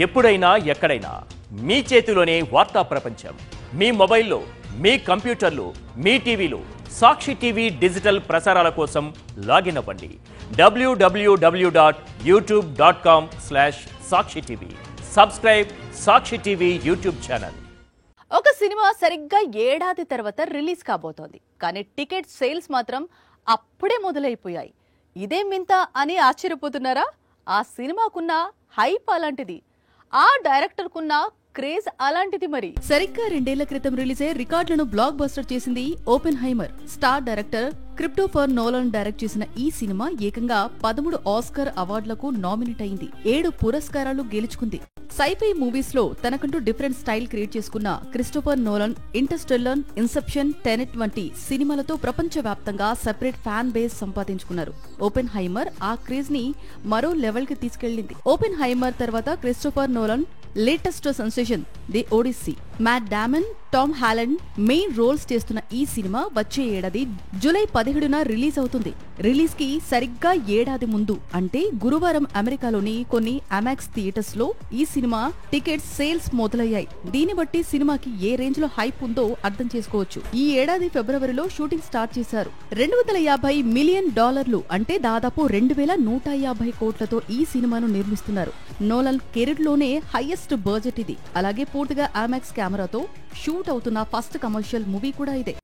ఎప్పుడైనా ఎక్కడైనా మీ చేతిలోనే వార్తా ప్రపంచం. మీ మొబైల్లో, మీ కంప్యూటర్లో, మీ టీవీలో సాక్షి టీవీ డిజిటల్ ప్రసారాల కోసం లాగిన్ అవ్వండి. www.youtube.com/సాక్షి సబ్స్క్రైబ్ సాక్షి టీవీ యూట్యూబ్ ఛానల్. ఒక సినిమా సరిగ్గా ఏడాది తర్వాత రిలీజ్ కాబోతోంది. కానీ టికెట్ సేల్స్ మాత్రం అప్పుడే మొదలైపోయాయి. ఇదేం వింత అని ఆశ్చర్యపోతున్నారా? ఆ సినిమాకున్న హైప్ అలాంటిది, ఆ డైరెక్టర్కున్న క్రేజ్ అలాంటిది. మరి సరిగ్గా 2 ఏళ్ల క్రితం రిలీజ్ అయ్యే రికార్డులను బ్లాక్ బస్టర్ చేసింది Oppenheimer. Star director Christopher Nolan direct చేసిన ఈ సినిమా ఏకంగా 13 ఆస్కర్ అవార్డులకు నామినేట్ అయింది. 7 పురస్కారాలు గెలుచుకుంది. సైఫై మూవీస్ లో తనకంటూ డిఫరెంట్ స్టైల్ క్రియేట్ చేసుకున్న Christopher Nolan Interstellar, Inception, Tenet వంటి సినిమాలతో ప్రపంచవ్యాప్తంగా సెపరేట్ ఫ్యాన్ బేస్ సంపాదించుకున్నారు. ఓపెన్ హైమర్ ఆ క్రేజ్ ని మరో లెవెల్ కి తీసుకెళ్లింది. ఓపెన్ హైమర్ తర్వాత Christopher Nolan latest sensation the Odyssey. Matt Damon, Tom Holland main roles చేస్తున్న ఈ సినిమా వచ్చే ఏడాది జూలై 17న రిలీజ్ అవుతుంది. రిలీజ్ కి సరిగ్గా ఏడాది ముందు అంటే గురువారం అమెరికాలోని కొన్ని అమాక్స్ థియేటర్స్ లో ఈ సినిమా టికెట్స్ సేల్స్ మొదలయ్యాయి. దీన్ని బట్టి సినిమాకి ఏ రేంజ్ లో హైప్ ఉందో అర్థం చేసుకోవచ్చు. ఈ ఏడాది ఫిబ్రవరిలో షూటింగ్ స్టార్ట్ చేశారు. $250 మిలియన్ అంటే దాదాపు 2150 కోట్లతో ఈ సినిమాను నిర్మిస్తున్నారు. నోలన్ కెరీర్ లోనే హైయెస్ట్ బడ్జెట్ ఇది. అలాగే పూర్తిగా అమాక్స్ కెమెరాతో షూట్ అవుతున్న ఫస్ట్ కమర్షియల్ మూవీ కూడా ఇదే.